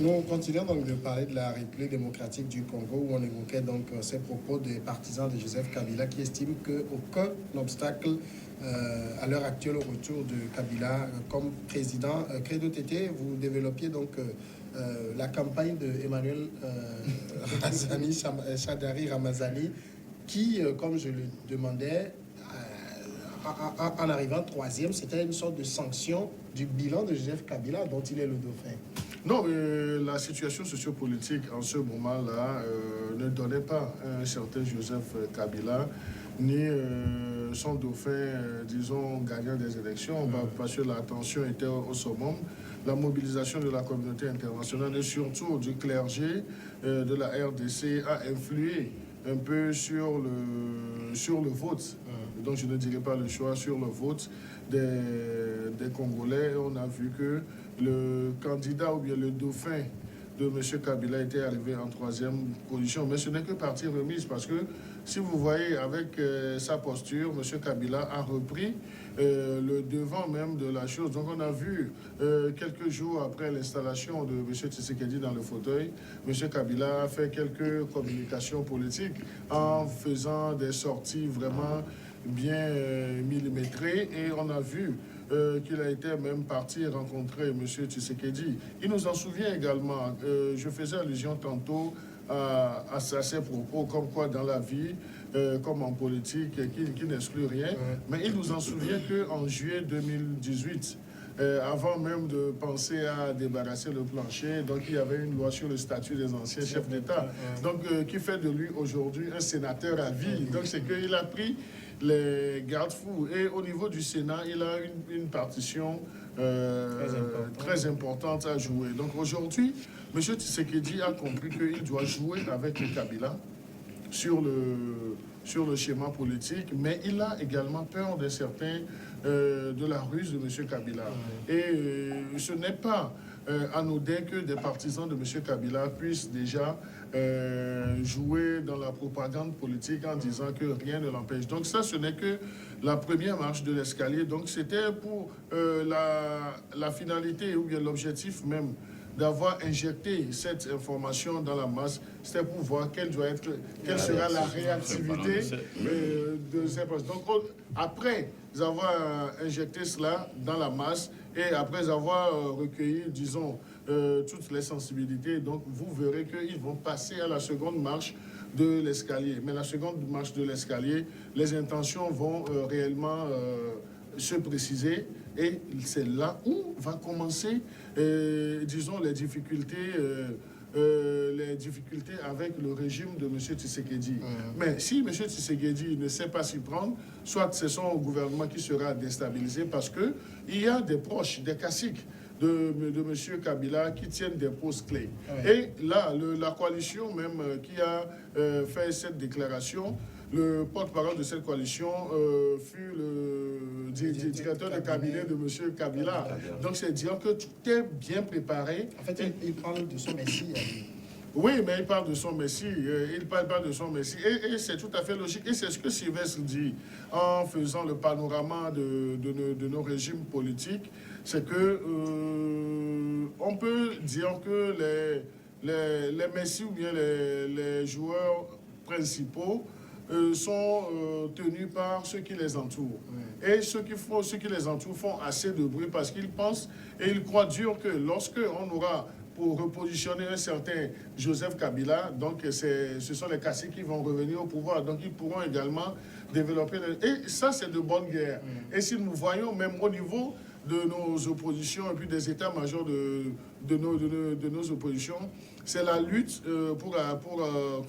Nous continuons donc de parler de la République démocratique du Congo où on évoquait donc ces propos des partisans de Joseph Kabila qui estiment qu'aucun obstacle à l'heure actuelle au retour de Kabila comme président. Credo Tété, vous développiez donc la campagne de Emmanuel Shadari Ramazani qui, comme je le demandais, en arrivant troisième, c'était une sorte de sanction du bilan de Joseph Kabila dont il est le dauphin. Non, la situation sociopolitique en ce moment-là ne donnait pas un certain Joseph Kabila, ni son dauphin, disons, gagnant des élections, parce que la tension était au summum. La mobilisation de la communauté internationale et surtout du clergé de la RDC a influé un peu sur le vote. Donc je ne dirais pas le choix, sur le vote des Congolais. On a vu que le candidat ou bien le dauphin de M. Kabila était arrivé en troisième position. Mais ce n'est que partie remise parce que si vous voyez avec sa posture, M. Kabila a repris le devant même de la chose. Donc on a vu quelques jours après l'installation de M. Tshisekedi dans le fauteuil, M. Kabila a fait quelques communications politiques en faisant des sorties vraiment bien millimétrées et on a vu qu'il a été même parti rencontrer M. Tshisekedi. Il nous en souvient également, je faisais allusion tantôt à ces propos, comme quoi dans la vie, comme en politique, qui n'exclut rien, mais il nous en souvient qu'en juillet 2018, avant même de penser à débarrasser le plancher, donc il y avait une loi sur le statut des anciens chefs d'État, donc qui fait de lui aujourd'hui un sénateur à vie. Donc c'est qu'il a pris les garde-fous. Et au niveau du Sénat, il a une partition très importante à jouer. Donc aujourd'hui, M. Tshisekedi a compris qu'il doit jouer avec Kabila sur le schéma politique, mais il a également peur de certains de la ruse de M. Kabila. Et ce n'est pas anodin que des partisans de M. Kabila puissent déjà jouer dans la propagande politique en disant que rien ne l'empêche. Donc ça, ce n'est que la première marche de l'escalier. Donc c'était pour la finalité ou bien l'objectif même d'avoir injecté cette information dans la masse, c'était pour voir quelle sera la réactivité de ces postes. Donc, après avoir injecté cela dans la masse et après avoir recueilli, disons, toutes les sensibilités, donc vous verrez qu'ils vont passer à la seconde marche de l'escalier. Mais la seconde marche de l'escalier, les intentions vont réellement se préciser et c'est là où va commencer, disons, les difficultés avec le régime de M. Tshisekedi. Mais si M. Tshisekedi ne sait pas s'y prendre, soit c'est son gouvernement qui sera déstabilisé parce qu'il y a des proches, des caciques de M. Kabila qui tiennent des postes clés. Et là, la coalition même qui a fait cette déclaration, le porte-parole de cette coalition fut le directeur de cabinet de M. Kabila. Donc c'est dire que tout est bien préparé. En fait, il parle de son messie. Oui, mais il parle de son messie. Il parle de son messie. Et c'est tout à fait logique. Et c'est ce que Sylvestre dit en faisant le panorama de nos régimes politiques. C'est que on peut dire que les messies ou bien les joueurs principaux sont tenus par ceux qui les entourent. Et ceux qui les entourent font assez de bruit parce qu'ils pensent et ils croient dur que lorsque on aura pour repositionner un certain Joseph Kabila, donc ce sont les caciques qui vont revenir au pouvoir. Donc ils pourront également développer... Et ça, c'est de bonne guerre. Et si nous voyons même au niveau de nos oppositions et puis des états-majors de nos oppositions, c'est la lutte pour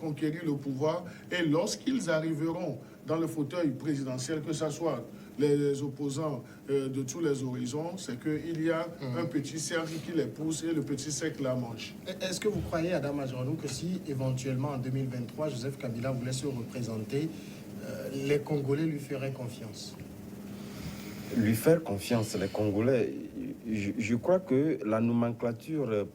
conquérir le pouvoir. Et lorsqu'ils arriveront dans le fauteuil présidentiel, que ce soit les opposants de tous les horizons, c'est qu'il y a un petit cercle qui les pousse et le petit cercle la mange. Est-ce que vous croyez, Adam Majornou, que si éventuellement en 2023, Joseph Kabila voulait se représenter, les Congolais lui feraient confiance? Lui faire confiance, les Congolais, je crois que la nomenclature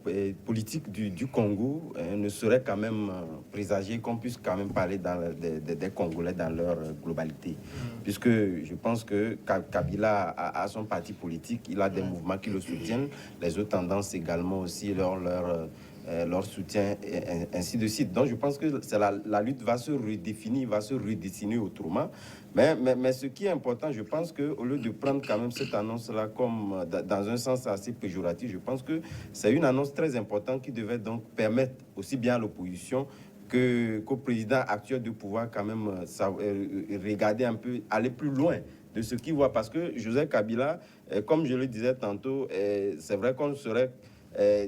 politique du Congo ne serait quand même présagée qu'on puisse quand même parler des Congolais dans leur globalité. Puisque je pense que Kabila a son parti politique, il a des mouvements qui le soutiennent, les autres tendances également aussi, leur soutien, et ainsi de suite. Donc, je pense que la lutte va se redéfinir, va se redessiner autrement. Mais ce qui est important, je pense qu'au lieu de prendre quand même cette annonce-là comme dans un sens assez péjoratif, je pense que c'est une annonce très importante qui devait donc permettre aussi bien à l'opposition qu'au président actuel de pouvoir quand même regarder un peu, aller plus loin de ce qu'il voit. Parce que Joseph Kabila, comme je le disais tantôt, c'est vrai qu'on serait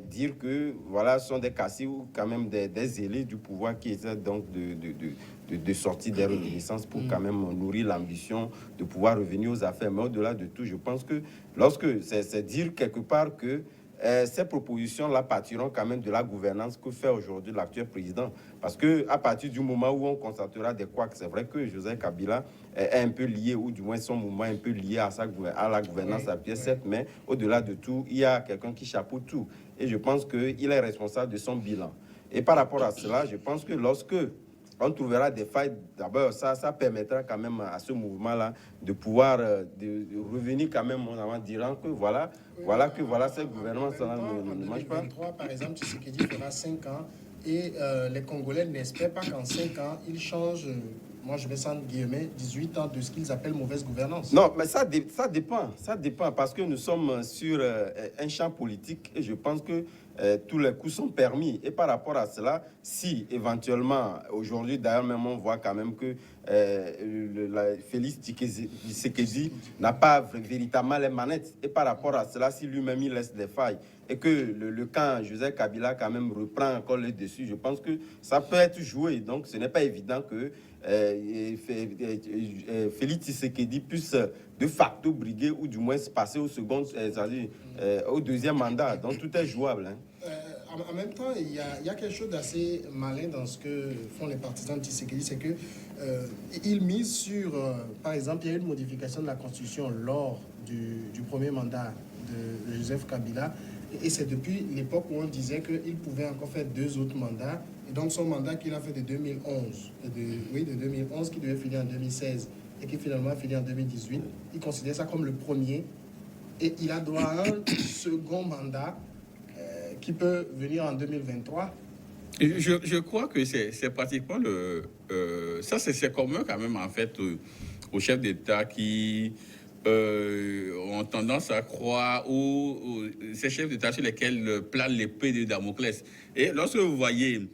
dire que voilà, ce sont des cassés ou quand même des élus du pouvoir qui essaient donc de sortir des reconnaissances pour quand même nourrir l'ambition de pouvoir revenir aux affaires. Mais au-delà de tout, je pense que lorsque c'est dire quelque part que ces propositions-là partiront quand même de la gouvernance que fait aujourd'hui l'actuel président. Parce qu'à partir du moment où on constatera des couacs, c'est vrai que Joseph Kabila est un peu lié, ou du moins son mouvement est un peu lié à la gouvernance actuelle, certes, mais au-delà de tout, il y a quelqu'un qui chapeaute tout. Et je pense qu'il est responsable de son bilan. Et par rapport à cela, je pense que lorsque on trouvera des failles, d'abord, ça permettra quand même à ce mouvement-là de pouvoir de revenir quand même en disant que voilà, ce gouvernement ne marche pas. En 2023, par exemple, Tshisekedi fera 5 ans et les Congolais n'espèrent pas qu'en 5 ans, ils changent, moi je vais sans guillemets, 18 ans de ce qu'ils appellent mauvaise gouvernance. Non, mais ça dépend parce que nous sommes sur un champ politique et je pense que tous les coups sont permis. Et par rapport à cela, si éventuellement, aujourd'hui d'ailleurs même on voit quand même que Félix Tshisekedi n'a pas véritablement les manettes. Et par rapport à cela, si lui-même il laisse des failles et que le camp Joseph Kabila quand même reprend encore le dessus, je pense que ça peut être joué. Donc ce n'est pas évident que Félix Tshisekedi puisse de facto briguer ou du moins passer au second, au deuxième mandat. Donc tout est jouable. Hein. En même temps, il y a quelque chose d'assez malin dans ce que font les partisans de Tshisekedi, c'est que ils misent sur, par exemple, il y a eu une modification de la Constitution lors du premier mandat de Joseph Kabila, et c'est depuis l'époque où on disait qu'il pouvait encore faire 2 autres mandats, et donc son mandat qu'il a fait de 2011, de 2011 qui devait finir en 2016 et qui finalement a fini en 2018, il considère ça comme le premier, et il a droit à un second mandat qui peut venir en 2023. Je crois que c'est pratiquement ça, c'est commun quand même, en fait, aux chefs d'État qui ont tendance à croire ces chefs d'État sur lesquels plane l'épée de Damoclès. Et lorsque vous voyez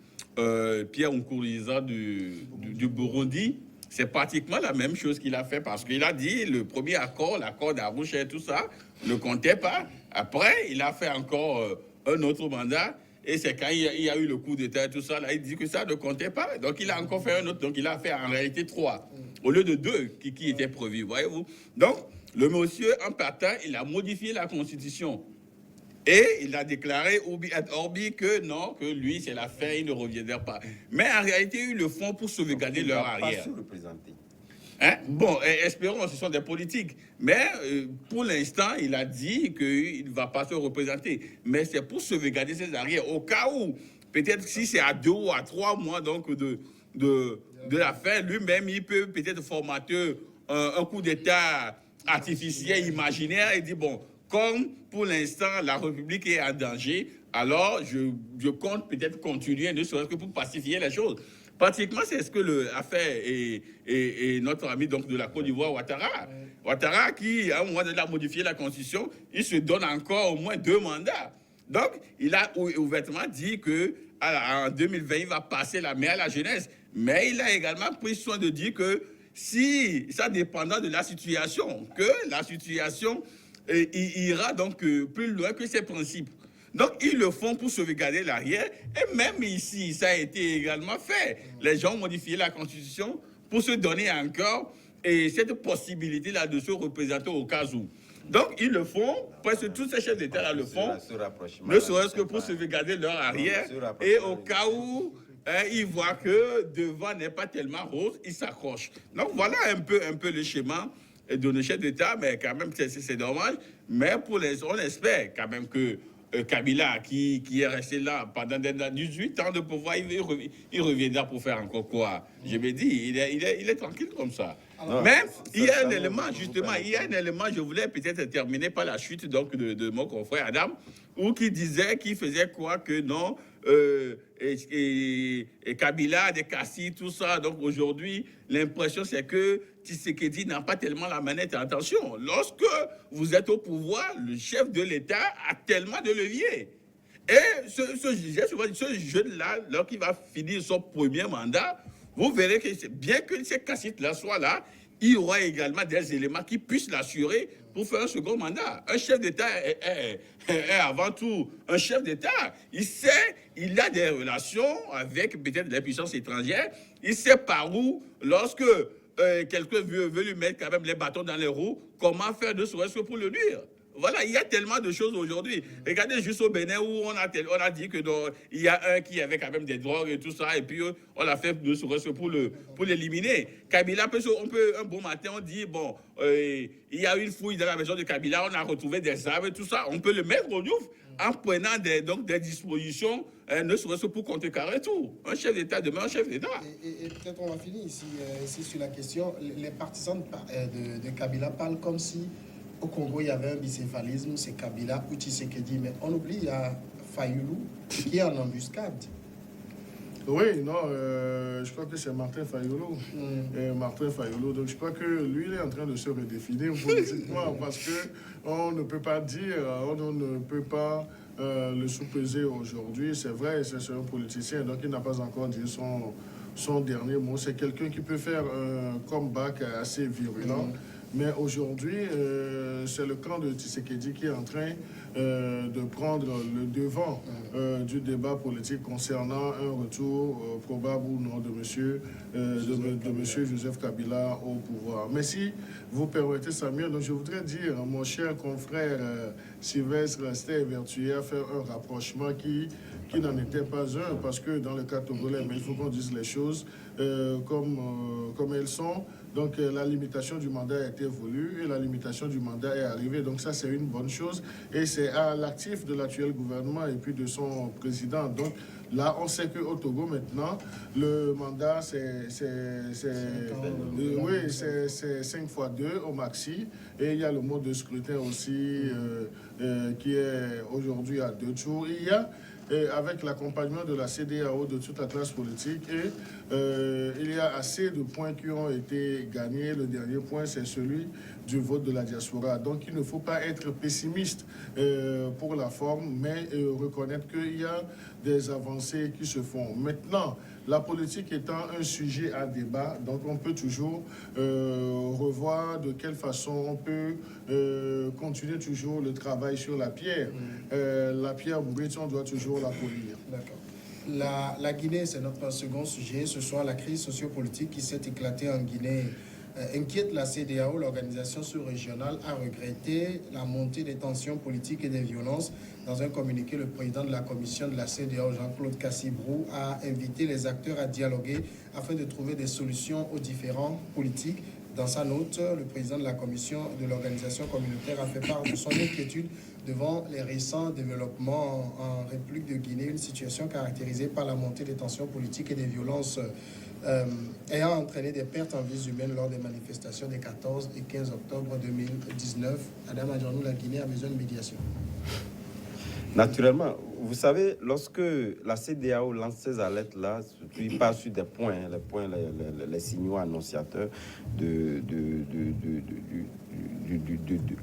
Pierre Nkurunziza du Burundi, c'est pratiquement la même chose qu'il a fait parce qu'il a dit le premier accord, l'accord d'Arusha et tout ça, ne comptait pas. Après, il a fait encore un autre mandat. Et c'est quand il y a eu le coup d'État et tout ça, là, il dit que ça ne comptait pas. Donc, il a encore fait un autre. Donc, il a fait en réalité 3, au lieu de 2 qui étaient prévus, voyez-vous. Donc, le monsieur, en partant, il a modifié la Constitution. Et il a déclaré Orbi que non, que lui, c'est la fin, il ne reviendra pas. Mais en réalité, ils le font pour sauvegarder leur arrière. Pas se représenter. Hein? Bon, espérons, ce sont des politiques. Mais pour l'instant, il a dit qu'il ne va pas se représenter. Mais c'est pour sauvegarder ses arrières. Au cas où, peut-être si c'est à 2 ou à 3 mois donc, de la fin, lui-même, il peut peut-être formater un coup d'État artificiel, imaginaire, et dire, bon, comme pour l'instant, la République est en danger, alors je compte peut-être continuer, ne serait-ce que pour pacifier les choses. Pratiquement, c'est ce que a fait et notre ami donc, de la Côte d'Ivoire, Ouattara. Ouattara, qui, à un moment donné, a modifié la Constitution, il se donne encore au moins 2 mandats. Donc, il a ouvertement dit qu'en 2020, il va passer la main à la jeunesse. Mais il a également pris soin de dire que si ça dépendant de la situation, que la situation ira donc plus loin que ses principes. Donc, ils le font pour sauvegarder l'arrière. Et même ici, ça a été également fait. Les gens ont modifié la Constitution pour se donner encore cette possibilité-là de se représenter au cas où. Donc, ils le font, presque tous ces chefs d'État le font, ne serait-ce que pour sauvegarder leur arrière. Et au cas où ils voient que devant n'est pas tellement rose, ils s'accrochent. Donc, voilà un peu le schéma de nos chefs d'État, mais quand même, c'est dommage. Mais on espère quand même que Kabila, qui est resté là pendant 18 ans de pouvoir, il reviendra pour faire encore quoi? Je me dis, il est tranquille comme ça. Non, Mais il y a un ça, élément, vous justement, il y a un élément, je voulais peut-être terminer par la chute donc, de mon confrère Adam, où qui disait, qui faisait quoi que non, et Kabila, des Kassi, tout ça. Donc aujourd'hui, l'impression c'est que Tshisekedi n'a pas tellement la manette. Attention, lorsque vous êtes au pouvoir, le chef de l'État a tellement de leviers. Et ce jeune-là, lorsqu'il va finir son premier mandat, vous verrez que bien que ces cacites-là soient là, il y aura également des éléments qui puissent l'assurer pour faire un second mandat. Un chef d'État est avant tout un chef d'État. Il sait, il a des relations avec peut-être des puissances étrangères. Il sait par où, lorsque quelqu'un veut lui mettre quand même les bâtons dans les roues, comment faire de serait-ce que pour le nuire. Voilà, il y a tellement de choses aujourd'hui. Regardez juste au Bénin où on a dit que il y a un qui avait quand même des drogues et tout ça, et puis on l'a fait de serait-ce que pour l'éliminer. Kabila, un bon matin, on dit, bon, il y a une fouille dans la maison de Kabila, on a retrouvé des armes et tout ça, on peut le mettre au Diouf en prenant des dispositions, ne serait-ce que pour contrecarrer tout. Un chef d'État demeure un chef d'État. Et peut-être on va finir ici sur la question. Les partisans de Kabila parlent comme si au Congo, il y avait un bicéphalisme, c'est Kabila ou Tshisekedi. Mais on oublie, il y a Fayoulou qui est en embuscade. Oui, non, je crois que c'est Martin Fayoulou. Martin Fayoulou. Donc je crois que lui, il est en train de se redéfinir politiquement parce qu'on ne peut pas dire, on ne peut pas le sous-peser aujourd'hui. C'est vrai, c'est un politicien, donc il n'a pas encore dit son dernier mot. C'est quelqu'un qui peut faire un comeback assez virulent. Mais aujourd'hui, c'est le camp de Tshisekedi qui est en train de prendre le devant du débat politique concernant un retour probable ou non de monsieur Joseph Kabila au pouvoir. Mais si vous permettez, Samir, donc je voudrais dire, mon cher confrère Sylvestre Rastet évertué à faire un rapprochement qui n'en était pas un, parce que dans le cas togolais, mais il faut qu'on dise les choses comme elles sont. Donc la limitation du mandat a été voulue et la limitation du mandat est arrivée. Donc ça, c'est une bonne chose. Et c'est à l'actif de l'actuel gouvernement et puis de son président. Donc là, on sait qu'au Togo, maintenant, le mandat, c'est 5 fois 2 au maxi. Et il y a le mode de scrutin aussi qui est aujourd'hui à 2 tours. Il y a avec l'accompagnement de la CEDEAO, de toute la classe politique, et il y a assez de points qui ont été gagnés. Le dernier point, c'est celui du vote de la diaspora. Donc, il ne faut pas être pessimiste pour la forme, mais reconnaître qu'il y a des avancées qui se font. Maintenant, la politique étant un sujet à débat, donc on peut toujours revoir de quelle façon on peut continuer toujours le travail sur la pierre. La pierre brute, on doit toujours la polir. D'accord. La Guinée, c'est notre second sujet. Ce soir, la crise sociopolitique qui s'est éclatée en Guinée inquiète la CEDEAO. L'organisation sous-régionale a regretté la montée des tensions politiques et des violences. Dans un communiqué, le président de la commission de la CEDEAO, Jean-Claude Cassibrou, a invité les acteurs à dialoguer afin de trouver des solutions aux différends politiques. Dans sa note, le président de la commission de l'organisation communautaire a fait part de son inquiétude devant les récents développements en République de Guinée, une situation caractérisée par la montée des tensions politiques et des violences ayant entraîné des pertes en vies humaines lors des manifestations des 14 et 15 octobre 2019. Adam Adjanou, la Guinée a besoin de médiation. Naturellement, vous savez, lorsque la CEDEAO lance ces alertes-là, il part sur des points, les signaux annonciateurs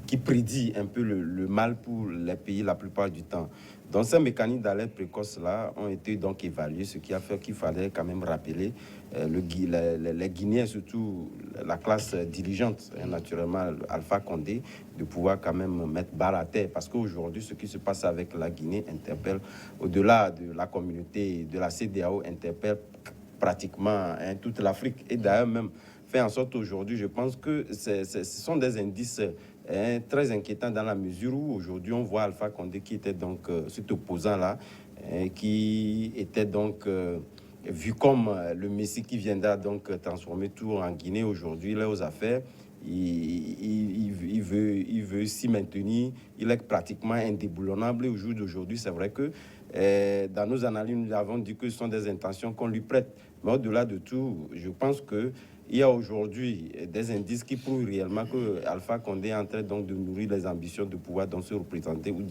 qui prédit un peu le mal pour les pays la plupart du temps. Donc ces mécanismes d'alerte précoce-là ont été donc évalués, ce qui a fait qu'il fallait quand même rappeler les Guinéens, surtout la classe dirigeante, naturellement Alpha Condé, de pouvoir quand même mettre barre à terre. Parce qu'aujourd'hui, ce qui se passe avec la Guinée interpelle, au-delà de la communauté de la CEDEAO, interpelle pratiquement toute l'Afrique. Et d'ailleurs même fait en sorte aujourd'hui, je pense que ce sont des indices très inquiétants dans la mesure où aujourd'hui on voit Alpha Condé qui était donc cet opposant-là, qui était donc vu comme le Messie qui viendra donc transformer tout en Guinée aujourd'hui, là aux affaires. il veut s'y maintenir. Il est pratiquement indéboulonnable. Au jour d'aujourd'hui, c'est vrai que dans nos analyses, nous avons dit que ce sont des intentions qu'on lui prête. Mais au-delà de tout, je pense que il y a aujourd'hui des indices qui prouvent réellement que Alpha Condé est en train donc de nourrir les ambitions de pouvoir donc se représenter ou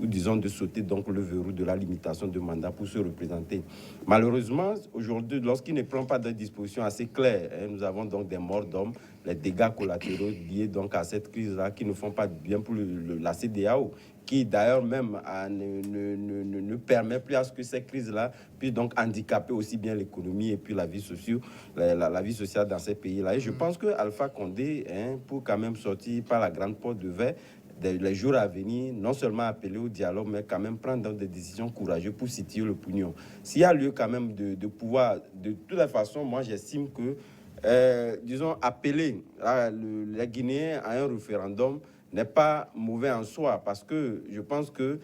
disons de sauter donc le verrou de la limitation de mandat pour se représenter. Malheureusement, aujourd'hui, lorsqu'il ne prend pas de dispositions assez claires, nous avons donc des morts d'hommes, les dégâts collatéraux liés donc à cette crise-là qui ne font pas bien pour la CEDEAO, qui d'ailleurs même ne permet plus à ce que ces crises-là puissent donc handicaper aussi bien l'économie et puis la vie sociale, la vie sociale dans ces pays-là. Et je pense que Alpha Condé, pour quand même sortir par la grande porte de verre, les jours à venir, non seulement appeler au dialogue, mais quand même prendre des décisions courageuses pour situer le pognon. S'il y a lieu quand même de pouvoir, de toute façon, moi j'estime que, disons, appeler les Guinéens à un référendum n'est pas mauvais en soi, parce que je pense que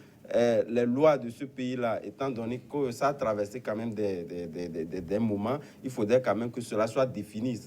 les lois de ce pays-là, étant donné que ça a traversé quand même des moments, il faudrait quand même que cela soit défini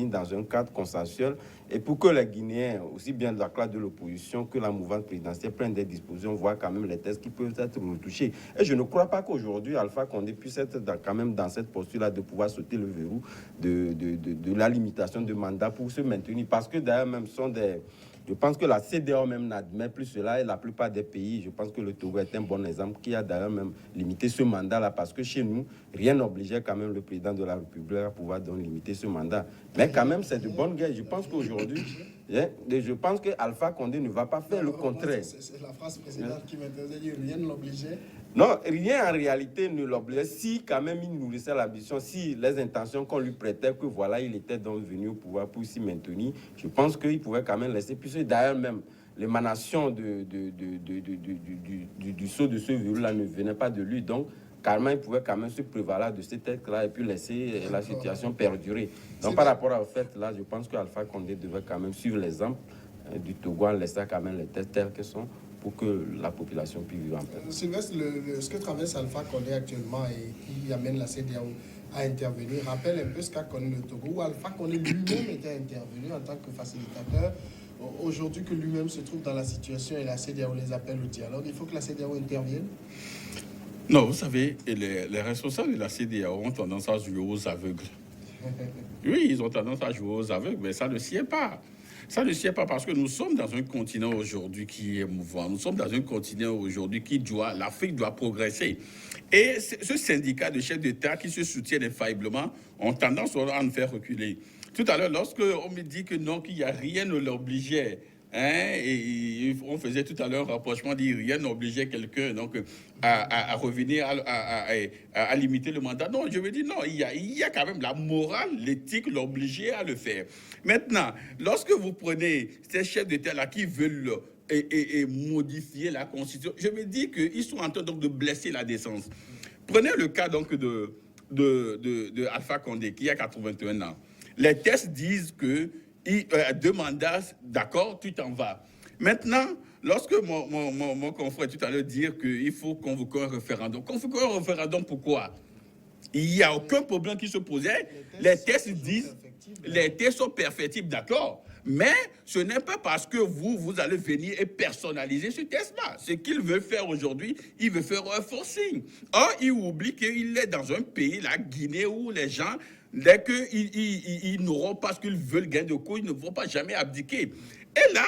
dans un cadre consensuel, et pour que les Guinéens, aussi bien de la classe de l'opposition que la mouvance présidentielle, prennent des dispositions, voient quand même les tests qui peuvent être retouchés. Et je ne crois pas qu'aujourd'hui, Alpha Condé puisse être quand même dans cette posture-là de pouvoir sauter le verrou de la limitation de mandat pour se maintenir, parce que d'ailleurs même sont des... Je pense que la CEDEAO même n'admet plus cela, et la plupart des pays, je pense que le Togo est un bon exemple, qui a d'ailleurs même limité ce mandat-là, parce que chez nous, rien n'obligeait quand même le président de la République à pouvoir donc limiter ce mandat. Mais quand même, c'est de bonne guerre. Je pense qu'aujourd'hui, je pense que Alpha Condé ne va pas faire le contraire. C'est la phrase précédente qui m'intéressait, rien ne l'obligeait. Non, rien en réalité ne l'obligeait. Si quand même il nourrissait l'ambition, si les intentions qu'on lui prêtait, que voilà, il était donc venu au pouvoir pour s'y maintenir, je pense qu'il pouvait quand même laisser. Puisque d'ailleurs même, l'émanation du saut de ce verrou-là ne venait pas de lui. Donc, carrément, il pouvait quand même se prévaloir de cet être-là et puis laisser la situation perdurer. Donc, par rapport au fait, là, je pense qu'Alpha Condé devait quand même suivre l'exemple du Togo en laissant quand même les tests tels qu'ils sont, pour que la population puisse vivre en paix. Sylvestre, ce que traverse Alpha Condé actuellement et qui amène la CEDEAO à intervenir rappelle un peu ce qu'a connu le Togo, où Alpha Condé lui-même était intervenu en tant que facilitateur. Aujourd'hui que lui-même se trouve dans la situation et la CEDEAO les appelle au dialogue, il faut que la CEDEAO intervienne. Non, vous savez, les responsables de la CEDEAO ont tendance à jouer aux aveugles. Oui, ils ont tendance à jouer aux aveugles, mais ça ne sied pas. Ça ne sied pas parce que nous sommes dans un continent aujourd'hui qui est mouvant. Nous sommes dans un continent aujourd'hui l'Afrique doit progresser. Et ce syndicat de chefs d'État qui se soutiennent infailliblement ont tendance à nous faire reculer. Tout à l'heure, lorsque on me dit que non, qu'il n'y a rien ne l'obligeait, et on faisait tout à l'heure un rapprochement, dit rien n'obligeait quelqu'un donc à revenir à limiter le mandat. Non, je veux dire non, il y a quand même la morale, l'éthique l'obligeait à le faire. Maintenant, lorsque vous prenez ces chefs d'État-là qui veulent modifier la Constitution, je me dis qu'ils sont en train donc de blesser la décence. Prenez le cas donc de Alpha Condé qui a 81 ans. Les tests disent que 2 mandats, d'accord, tu t'en vas. Maintenant, lorsque mon confrère tout à l'heure dit qu'il faut convoquer un référendum. Convoquer un référendum, pourquoi? Il n'y a aucun problème qui se posait. Les tests disent, les tests sont perfectibles, d'accord. Mais ce n'est pas parce que vous allez venir et personnaliser ce test-là. Ce qu'il veut faire aujourd'hui, il veut faire un forcing. Or, il oublie qu'il est dans un pays, la Guinée, où les gens... Dès qu'ils n'auront pas ce qu'ils veulent gagner de coup, ils ne vont pas jamais abdiquer. Et là,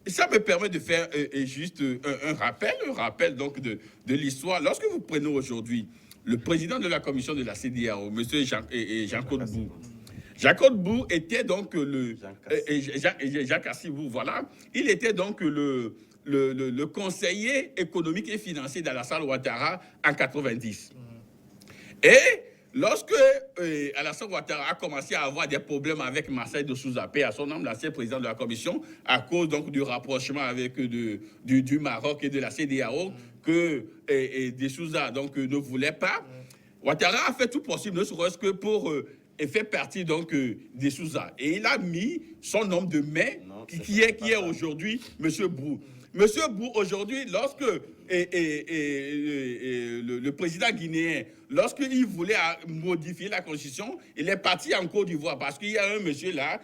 ça me permet de faire juste un rappel donc de l'histoire. Lorsque vous prenez aujourd'hui le président de la commission de la CEDEAO, M. Jean-Claude Bou. Jean-Claude Bou était donc Jacques Assibou, voilà. Il était donc le conseiller économique et financier d'Alassane Ouattara en 90. Et lorsque Alassane Ouattara a commencé à avoir des problèmes avec Marseille de Souza, paix à son nom, l'ancien président de la commission, à cause donc du rapprochement avec du Maroc et de la CEDEAO, que de Souza donc ne voulait pas, Ouattara a fait tout possible, ne serait-ce que pour faire partie donc des Souza. Et il a mis son homme de main, qui est aujourd'hui M. Brou. Monsieur Bou, aujourd'hui, lorsque le président guinéen, lorsqu'il voulait modifier la constitution, il est parti en Côte d'Ivoire parce qu'il y a un monsieur là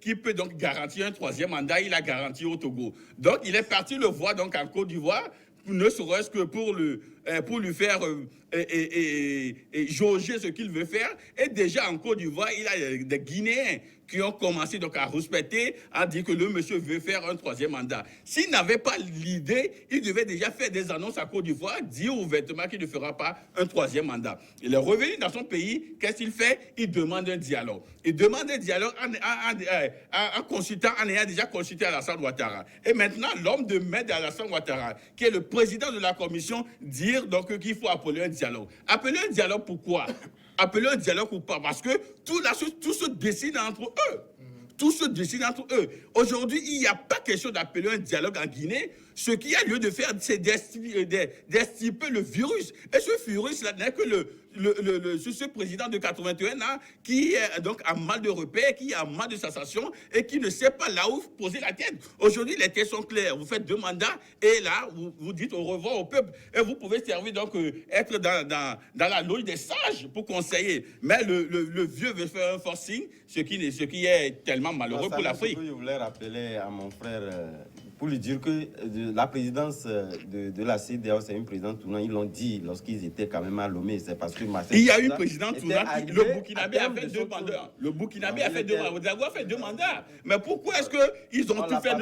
qui peut donc garantir un troisième mandat, il a garanti au Togo. Donc, il est parti le voir donc en Côte d'Ivoire, ne serait-ce que pour lui faire jauger ce qu'il veut faire. Et déjà en Côte d'Ivoire, il a des Guinéens qui ont commencé donc à respecter, à dire que le monsieur veut faire un troisième mandat. S'il n'avait pas l'idée, il devait déjà faire des annonces à Côte d'Ivoire, dire ouvertement qu'il ne fera pas un troisième mandat. Il est revenu dans son pays, qu'est-ce qu'il fait? Il demande un dialogue. Il demande un dialogue en consultant, en ayant déjà consulté Alassane Ouattara. Et maintenant, l'homme de main d'Alassane Ouattara, qui est le président de la commission, dire donc qu'il faut appeler un dialogue. Appeler un dialogue pourquoi? Appeler un dialogue ou pas? Parce que tout se décide entre eux. Tout se décide entre eux. Aujourd'hui, il n'y a pas question d'appeler un dialogue en Guinée. Ce qu'il a lieu de faire, c'est d'estiper le virus. Et ce virus-là n'est que ce président de 81 ans qui donc a mal de repères, qui a mal de sensation et qui ne sait pas là où poser la tête. Aujourd'hui, les têtes sont claires. Vous faites 2 mandats et là, vous dites au revoir au peuple. Et vous pouvez servir donc être dans la loge des sages pour conseiller. Mais le vieux veut faire un forcing, ce qui est tellement malheureux pour l'Afrique. Je voulais rappeler à mon frère pour lui dire que la présidence de la CEDEAO, c'est une présidence tournante. Ils l'ont dit lorsqu'ils étaient quand même à Lomé. C'est parce que il y a une présidente tournante. Le Burkinabé a fait 2 mandats. Le Burkinabé a fait 2 mandats. Vous avez fait 2 mandats. Mais pourquoi est-ce qu'ils ont tout fait?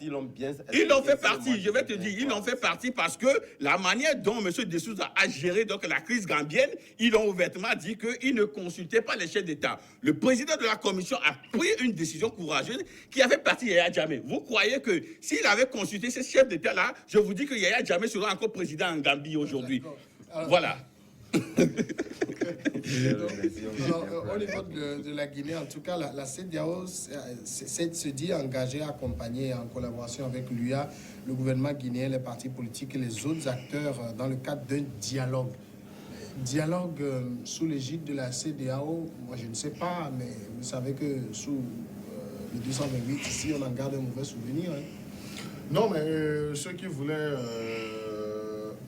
Ils l'ont bien. Ils l'ont fait partie. Je vais te dire, ils l'ont fait partie parce que la manière dont M. Dessouza a géré donc la crise gambienne, ils ont ouvertement dit qu'ils ne consultaient pas les chefs d'État. Le président de la commission a pris une décision courageuse qui a fait partie de Yaya Jammeh. Vous croyez que s'il avait consulté ces chefs d'État-là, je vous dis que Yaya Jammeh sera encore président en Gambie aujourd'hui. Voilà. Au niveau de la Guinée, en tout cas, la CEDEAO se dit engagée à accompagner en collaboration avec l'UA, le gouvernement guinéen, les partis politiques et les autres acteurs dans le cadre d'un dialogue. Dialogue sous l'égide de la CEDEAO, moi je ne sais pas, mais vous savez que sous le 228, ici, on en garde un mauvais souvenir. Hein. Non, mais ceux qui voulaient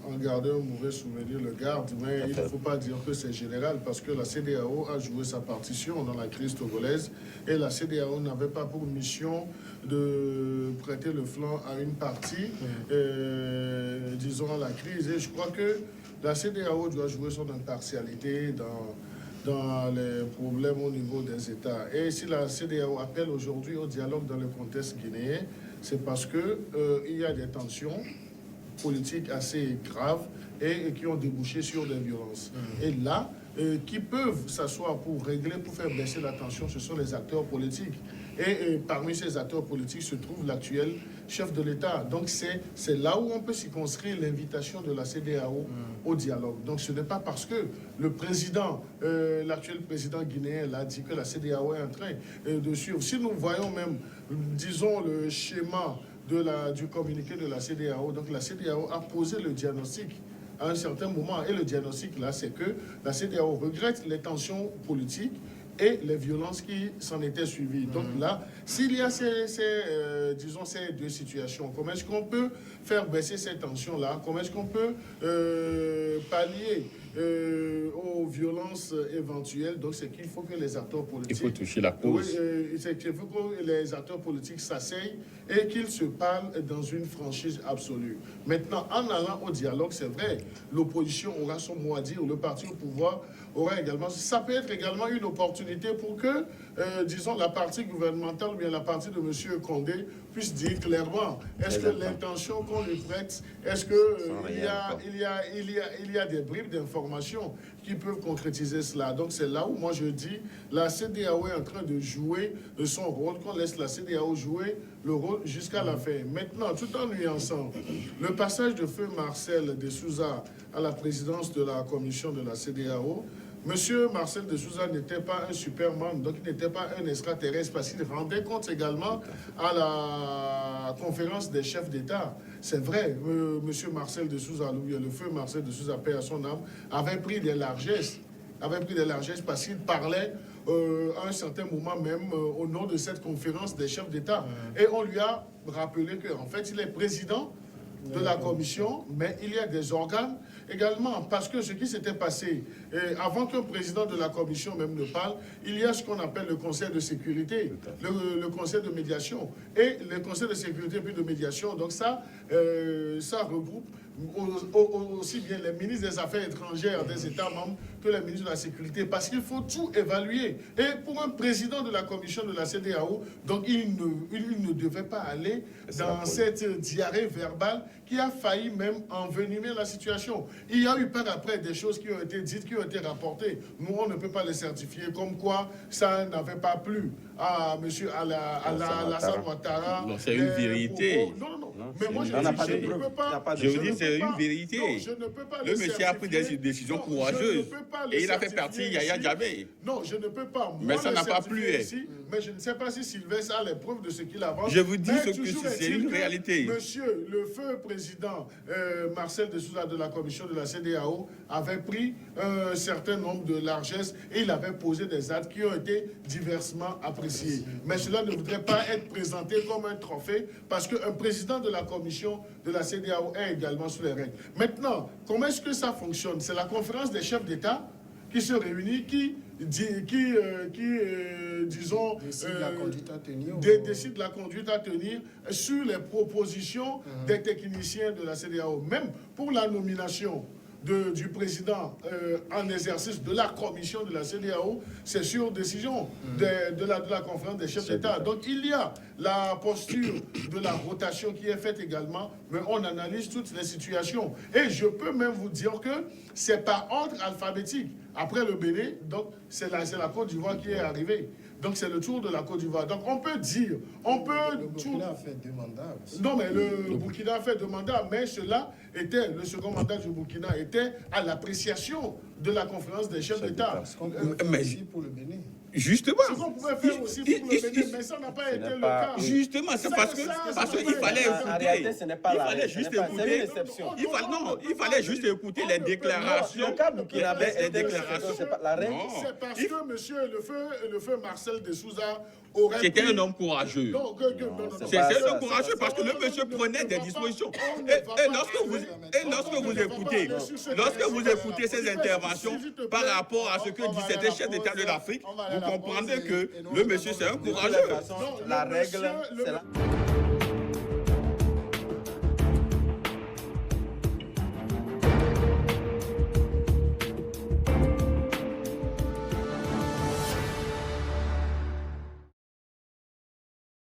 en garder un mauvais souvenir le gardent, mais il ne faut pas dire que c'est général, parce que la CEDEAO a joué sa partition dans la crise togolaise, et la CEDEAO n'avait pas pour mission de prêter le flanc à une partie, disons, la crise. Et je crois que la CEDEAO doit jouer son impartialité dans les problèmes au niveau des États. Et si la CEDEAO appelle aujourd'hui au dialogue dans le contexte guinéen, c'est parce qu'il y a des tensions politiques assez graves et qui ont débouché sur des violences. Et là, qui peuvent s'asseoir pour régler, pour faire baisser la tension, ce sont les acteurs politiques. Et parmi ces acteurs politiques se trouve l'actuel chef de l'État. Donc c'est là où on peut circonscrire l'invitation de la CEDEAO au dialogue. Donc ce n'est pas parce que le président, l'actuel président guinéen l'a dit que la CEDEAO est en train de suivre. Si nous voyons même, disons, le schéma du communiqué de la CEDEAO, donc la CEDEAO a posé le diagnostic à un certain moment. Et le diagnostic, là, c'est que la CEDEAO regrette les tensions politiques et les violences qui s'en étaient suivies. Donc là, s'il y a disons, ces deux situations, comment est-ce qu'on peut faire baisser ces tensions-là? Comment est-ce qu'on peut pallier aux violences éventuelles? Donc c'est qu'il faut que les acteurs politiques... Il faut toucher la cause. Oui, c'est qu'il faut que les acteurs politiques s'asseyent et qu'ils se parlent dans une franchise absolue. Maintenant, en allant au dialogue, c'est vrai, l'opposition aura son mot à dire, le parti au pouvoir aura également... Ça peut être également une opportunité pour que, disons, la partie gouvernementale ou bien la partie de M. Condé puisse dire clairement, est-ce que l'intention qu'on lui prête, est-ce qu'il y a des bribes d'informations qui peuvent concrétiser cela? Donc c'est là où moi je dis, la CEDEAO est en train de jouer son rôle, qu'on laisse la CEDEAO jouer le rôle jusqu'à la fin. Maintenant, tout en nuançant, le passage de feu Marcel Dessouza à la présidence de la commission de la CEDEAO, Monsieur Marcel Dessouza n'était pas un superman, donc il n'était pas un extraterrestre, parce qu'il rendait compte également à la conférence des chefs d'État. C'est vrai, Monsieur Marcel Dessouza, le feu Marcel Dessouza, paix à son âme, avait pris des largesses parce qu'il parlait à un certain moment même au nom de cette conférence des chefs d'État. Et on lui a rappelé qu'en fait, il est président de la commission, mais il y a des organes également, parce que ce qui s'était passé, avant qu'un président de la commission même ne parle, il y a ce qu'on appelle le conseil de sécurité, le conseil de médiation. Et le conseil de sécurité puis de médiation, donc ça regroupe aussi bien les ministres des Affaires étrangères des États membres que les ministres de la Sécurité, parce qu'il faut tout évaluer. Et pour un président de la commission de la CEDEAO, donc il ne devait pas aller dans cette diarrhée verbale qui a failli même envenimer la situation. Il y a eu par après des choses qui ont été dites, qui ont été rapportées. Nous, on ne peut pas les certifier, comme quoi ça n'avait pas plu à M. Alassane Ouattara. Non, c'est une vérité. Non. Mais moi, je ne peux pas. Je vous dis, c'est une vérité. Non, je ne peux pas le monsieur a pris des décisions courageuses. Et il a fait partie Yaya Jammeh. Non, je ne peux pas. Mais ça n'a pas plu. Mais je ne sais pas si Sylvestre a les preuves de ce qu'il avance. Je vous dis ce que c'est une réalité. Monsieur, le feu président Marcel de Souza de la commission de la CEDEAO avait pris un certain nombre de largesses et il avait posé des actes qui ont été diversement appréciés. Mais cela ne voudrait pas être présenté comme un trophée parce qu'un président de la commission de la CEDEAO est également sous les règles. Maintenant, comment est-ce que ça fonctionne? C'est la conférence des chefs d'État qui se réunit, disons, décide la conduite à tenir, décide la conduite à tenir sur les propositions des techniciens de la CEDEAO. Même pour la nomination du président en exercice de la commission de la CEDEAO, c'est sur décision de la conférence des chefs d'État. Donc il y a la posture de la rotation qui est faite également, mais on analyse toutes les situations. Et je peux même vous dire que c'est par ordre alphabétique. Après le Bénin, donc c'est la Côte d'Ivoire qui est arrivée. Donc c'est le tour de la Côte d'Ivoire. Donc on peut dire, Le Burkina a fait 2 mandats aussi. Non, mais le Burkina a fait 2 mandats, mais le second mandat du Burkina était à l'appréciation de la conférence des chefs d'État. Ce qu'on peut faire aussi pour le Bénin. Justement. Ce qu'on pouvait faire aussi pour le Bénin, mais ça n'a pas été le cas. Justement, c'est parce qu'il fallait écouter. En réalité, ce n'est pas Il la fallait règle, juste c'est une écouter. exception. Il fallait juste écouter les déclarations. Le cas burkinabé Les était déclarations. c'est pas la règle. Non. C'est parce que monsieur le feu Marcel de Souza aurait C'était pris- un homme courageux. Non, c'est C'est pas un ça, homme courageux parce que le monsieur prenait des dispositions. Et lorsque vous écoutez ces interventions par rapport à ce que disaient les chefs d'État de l'Afrique, vous comprendrez que le monsieur, c'est un courageux. La règle, c'est la...